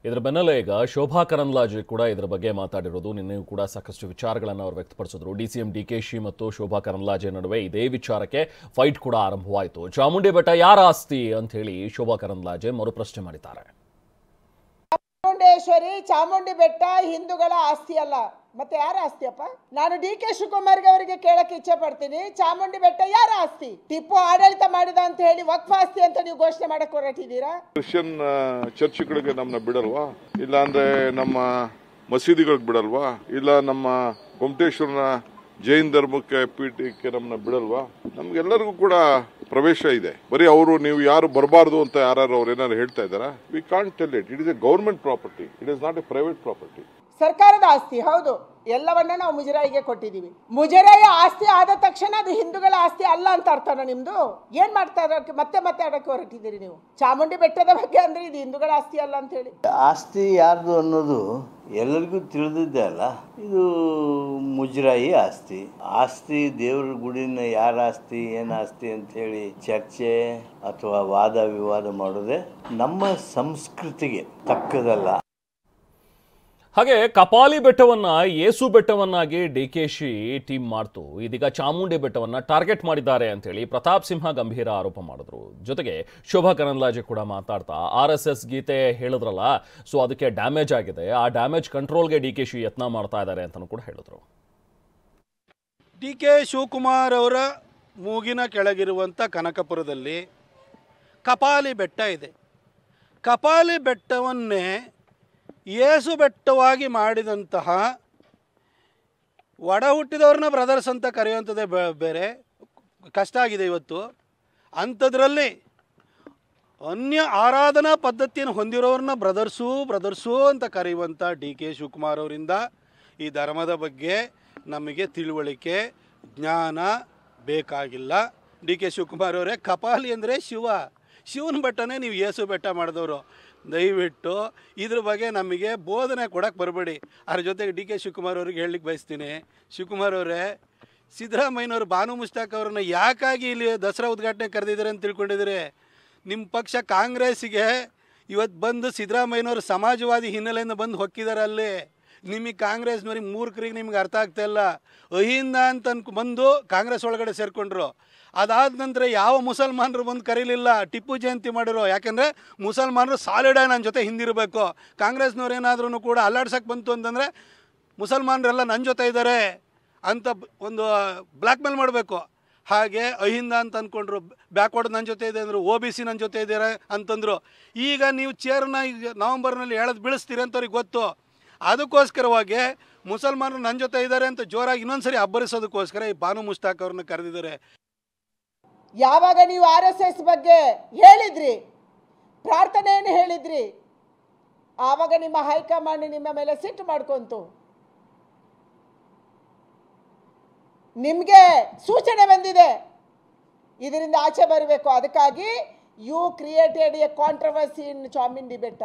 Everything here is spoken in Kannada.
ಇದರ ಬೆನ್ನಲ್ಲೇ ಈಗ ಶೋಭಾ ಕರಂದ್ಲಾಜೆ ಕೂಡ ಇದರ ಬಗ್ಗೆ ಮಾತಾಡಿರೋದು. ನಿನ್ನೆಯೂ ಕೂಡ ಸಾಕಷ್ಟು ವಿಚಾರಗಳನ್ನು ಅವರು ವ್ಯಕ್ತಪಡಿಸಿದ್ರು. ಡಿಸಿಎಂ ಡಿಕೆಶಿ ಮತ್ತು ಶೋಭಾ ಕರಂದ್ಲಾಜೆ ನಡುವೆ ಇದೇ ವಿಚಾರಕ್ಕೆ ಫೈಟ್ ಕೂಡ ಆರಂಭವಾಯಿತು. ಚಾಮುಂಡಿ ಬೆಟ್ಟ ಯಾರ ಆಸ್ತಿ ಅಂತ ಹೇಳಿ ಶೋಭಾ ಕರಂದ್ಲಾಜೆ ಮರುಪ್ರಶ್ನೆ ಮಾಡಿದ್ದಾರೆ. ಚಾಮುಂಡೇಶ್ವರಿ, ಚಾಮುಂಡಿ ಬೆಟ್ಟ ಹಿಂದೂಗಳ ಆಸ್ತಿ ಅಲ್ಲ, ಮತ್ತೆ ಯಾರ ಆಸ್ತಿ ಅಪ್ಪ? ನಾನು ಡಿ.ಕೆ. ಶಿವಕುಮಾರ್ ಅವರಿಗೆ ಕೇಳಕ್ಕೆ ಇಚ್ಛೆ ಪಡ್ತೀನಿ, ಚಾಮುಂಡಿ ಬೆಟ್ಟ ಯಾರ ಆಸ್ತಿ? ಟಿಪ್ಪು ಆಡಳಿತ ಮಾಡಿದ ಅಂತ ಹೇಳಿ ವಕ್ಫ್ ಆಸ್ತಿ ಅಂತ ನೀವು ಘೋಷಣೆ ಮಾಡಕ್ ಹೊರಟಿದ್ದೀರಾ? ಕ್ರಿಶ್ಚಿಯನ್ ಚರ್ಚ್ಗಳಿಗೆ ನಮ್ಮನ್ನ ಬಿಡಲ್ವಾ? ಇಲ್ಲ ಅಂದ್ರೆ ನಮ್ಮ ಮಸೀದಿಗಳಿಗೆ ಬಿಡಲ್ವಾ? ಇಲ್ಲ ನಮ್ಮ ಗೊಮ್ಮಟೇಶ್ವರನ ಜೈನ್ ಧರ್ಮಕ್ಕೆ ಪೀಠಕ್ಕೆ ನಮ್ಮನ್ನ ಬಿಡಲ್ವಾ? ನಮ್ಗೆಲ್ಲರಿಗೂ ಕೂಡ ಪ್ರವೇಶ ಇದೆ. ಬರೀ ಅವರು ನೀವು ಯಾರು ಬರಬಾರ್ದು ಅಂತ ಯಾರು ಅವ್ರು ಏನಾದ್ರು ಹೇಳ್ತಾ ಇದ್ದಾರಾ? We can't tell it. It is A government property, it is not A private property. ಸರ್ಕಾರದ ಆಸ್ತಿ ಹೌದು, ಎಲ್ಲವನ್ನ ನಾವು ಮುಜರಾಯಿಗೆ ಕೊಟ್ಟಿದ್ದೀವಿ. ಮುಜರಾಯಿ ಆಸ್ತಿ ಆದ ತಕ್ಷಣ ಅದು ಹಿಂದೂಗಳ ಆಸ್ತಿ ಅಲ್ಲ ಅಂತ ಅರ್ಥನ ನಿಮ್ದು? ಏನ್ ಮಾಡ್ತಾ ಇರೋಕೆ ಮತ್ತೆ ಆಡಕ್ಕೆ ಹೊರಟಿದ್ದೀರಿ ನೀವು? ಚಾಮುಂಡಿ ಬೆಟ್ಟದ ಬಗ್ಗೆ ಅಂದ್ರೆ ಇದು ಹಿಂದೂಗಳ ಆಸ್ತಿ ಅಲ್ಲ ಅಂತ ಹೇಳಿ. ಆಸ್ತಿ ಯಾರ್ದು ಅನ್ನೋದು ಎಲ್ಲರಿಗೂ ತಿಳಿದಿದ್ದೆ ಅಲ್ಲ. ಇದು ಮುಜರಾಯಿ ಆಸ್ತಿ. ಆಸ್ತಿ ದೇವ್ರ ಗುಡಿನ ಯಾರ ಆಸ್ತಿ ಏನ್ ಆಸ್ತಿ ಅಂತ ಹೇಳಿ ಚರ್ಚೆ ಅಥವಾ ವಾದ ವಿವಾದ ಮಾಡೋದೇ ನಮ್ಮ ಸಂಸ್ಕೃತಿಗೆ ತಕ್ಕದಲ್ಲ. ಹಾಗೆ ಕಪಾಲಿ ಬೆಟ್ಟವನ್ನ ಏಸು ಬೆಟ್ಟವನ್ನಾಗಿ ಡಿಕೆಶಿ ಟೀಮ್ ಮಾಡ್ತು. ಇದೀಗ ಚಾಮುಂಡಿ ಬೆಟ್ಟವನ್ನ ಟಾರ್ಗೆಟ್ ಮಾಡಿದ್ದಾರೆ ಅಂತ ಹೇಳಿ ಪ್ರತಾಪ್ ಸಿಂಹ ಗಂಭೀರ ಆರೋಪ ಮಾಡಿದ್ರು. ಜೊತೆಗೆ ಶೋಭಾ ಕರಂದ್ಲಾಜೆ ಕೂಡ ಮಾತಾಡ್ತಾ RSS ಗೀತೆ ಹೇಳಿದ್ರಲ್ಲ, ಸೊ ಅದಕ್ಕೆ ಡ್ಯಾಮೇಜ್ ಆಗಿದೆ, ಆ ಡ್ಯಾಮೇಜ್ ಕಂಟ್ರೋಲ್ಗೆ ಡಿಕೆಶಿ ಯತ್ನ ಮಾಡ್ತಾ ಇದ್ದಾರೆ ಅಂತಲೂ ಕೂಡ ಹೇಳಿದ್ರು. ಡಿ.ಕೆ. ಶಿವಕುಮಾರ್ ಅವರ ಮೂಗಿನ ಕೆಳಗಿರುವಂಥ ಕನಕಪುರದಲ್ಲಿ ಕಪಾಲಿ ಬೆಟ್ಟ ಇದೆ. ಕಪಾಲಿ ಬೆಟ್ಟವನ್ನೇ ಏಸು ಬೆಟ್ಟವಾಗಿ ಮಾಡಿದಂತಹ ಒಡ ಹುಟ್ಟಿದವ್ರನ್ನ ಬ್ರದರ್ಸ್ ಅಂತ ಕರೆಯುವಂಥದ್ದೇ ಬೇರೆ ಕಷ್ಟ ಆಗಿದೆ ಇವತ್ತು. ಅಂಥದ್ರಲ್ಲಿ ಅನ್ಯ ಆರಾಧನಾ ಪದ್ಧತಿಯನ್ನು ಹೊಂದಿರೋರನ್ನ ಬ್ರದರ್ಸು ಅಂತ ಕರೆಯುವಂಥ ಡಿ.ಕೆ. ಶಿವಕುಮಾರ್ ಅವರಿಂದ ಈ ಧರ್ಮದ ಬಗ್ಗೆ ನಮಗೆ ತಿಳುವಳಿಕೆ ಜ್ಞಾನ ಬೇಕಾಗಿಲ್ಲ. ಡಿ.ಕೆ. ಶಿವಕುಮಾರ್ ಅವರೇ, ಕಪಾಲಿ ಅಂದರೆ ಶಿವನ ಬೆಟ್ಟನೇ ನೀವು ಏಸು ಬೆಟ್ಟ ಮಾಡಿದವರು. ದಯವಿಟ್ಟು ಇದ್ರ ಬಗ್ಗೆ ನಮಗೆ ಬೋಧನೆ ಕೊಡೋಕ್ಕೆ ಬರಬೇಡಿ. ಅದ್ರ ಜೊತೆಗೆ ಡಿ.ಕೆ. ಶಿವಕುಮಾರ್ ಅವ್ರಿಗೆ ಹೇಳಲಿಕ್ಕೆ ಬಯಸ್ತೀನಿ, ಶಿವಕುಮಾರ್ ಅವರೇ, ಸಿದ್ದರಾಮಯ್ಯನವರು ಬಾನು ಮುಷ್ತಾಕ್ ಅವ್ರನ್ನ ಯಾಕಾಗಿ ಇಲ್ಲಿ ದಸರಾ ಉದ್ಘಾಟನೆ ಕರೆದಿದ್ದಾರೆ ಅಂತ ತಿಳ್ಕೊಂಡಿದ್ದೀರಿ? ನಿಮ್ಮ ಪಕ್ಷ ಕಾಂಗ್ರೆಸ್ಸಿಗೆ ಇವತ್ತು ಬಂದು ಸಿದ್ದರಾಮಯ್ಯನವರು ಸಮಾಜವಾದಿ ಹಿನ್ನೆಲೆಯಿಂದ ಬಂದು ಹೊಕ್ಕಿದ್ದಾರೆ. ಅಲ್ಲಿ ನಿಮಗೆ ಕಾಂಗ್ರೆಸ್ನವ್ರಿಗೆ ಮೂರ್ಖರಿಗೆ ನಿಮ್ಗೆ ಅರ್ಥ ಆಗ್ತಾ ಇಲ್ಲ. ಅಹಿಂದ ಅಂತ ಬಂದು ಕಾಂಗ್ರೆಸ್ ಒಳಗಡೆ ಸೇರಿಕೊಂಡ್ರು. ಅದಾದ ನಂತರ ಯಾವ ಮುಸಲ್ಮಾನರು ಬಂದು ಕರೀಲಿಲ್ಲ, ಟಿಪ್ಪು ಜಯಂತಿ ಮಾಡಿರೋ. ಯಾಕೆಂದರೆ ಮುಸಲ್ಮಾನರು ಸಾಲಿಡಾಗಿ ನನ್ನ ಜೊತೆ ಹಿಂದಿರಬೇಕು. ಕಾಂಗ್ರೆಸ್ನವ್ರು ಏನಾದ್ರೂ ಕೂಡ ಅಲ್ಲಾಡ್ಸಕ್ಕೆ ಬಂತು ಅಂತಂದರೆ ಮುಸಲ್ಮಾನರೆಲ್ಲ ನನ್ನ ಜೊತೆ ಇದ್ದಾರೆ ಅಂತ ಒಂದು ಬ್ಲ್ಯಾಕ್ ಮೇಲ್ ಮಾಡಬೇಕು. ಹಾಗೆ ಅಹಿಂದ ಅಂತ ಅಂದ್ಕೊಂಡ್ರು. ಬ್ಯಾಕ್ವರ್ಡ್ ನನ್ನ ಜೊತೆ ಇದೆ ಅಂದರು, OBC ನನ್ನ ಜೊತೆ ಇದ್ದಾರೆ ಅಂತಂದರು. ಈಗ ನೀವು ಚೇರ್ನ ಈಗ ನವಂಬರ್ನಲ್ಲಿ ಎಳೆದು ಬೀಳಿಸ್ತೀರಿ ಅಂತ ಅವ್ರಿಗೆ ಗೊತ್ತು. ಅದಕ್ಕೋಸ್ಕರವಾಗಿ ಮುಸಲ್ಮಾನರು ನನ್ನ ಜೊತೆ ಇದ್ದಾರೆ ಅಂತ ಜೋರಾಗಿ ಇನ್ನೊಂದ್ಸರಿ ಅಬ್ಬರಿಸೋದಕ್ಕೋಸ್ಕರ ಈ ಬಾನು ಮುಷ್ತಾಕ್ ಅವ್ರನ್ನ ಕರೆದಿದ್ದಾರೆ. ಯಾವಾಗ ನೀವು RSS ಬಗ್ಗೆ ಹೇಳಿದ್ರಿ, ಪ್ರಾರ್ಥನೆಯನ್ನು ಹೇಳಿದ್ರಿ, ಆವಾಗ ನಿಮ್ಮ ಹೈಕಮಾಂಡ್ ನಿಮ್ಮ ಮೇಲೆ ಸಿಟ್ಟು ಮಾಡ್ಕೊಂತು. ನಿಮಗೆ ಸೂಚನೆ ಬಂದಿದೆ, ಇದರಿಂದ ಆಚೆ ಬರಬೇಕು. ಅದಕ್ಕಾಗಿ ಯು ಕ್ರಿಯೇಟೆಡ್ ಎ ಕಾಂಟ್ರವರ್ಸಿ ಇನ್ ಚಾಮುಂಡಿ ಬೆಟ್ಟ.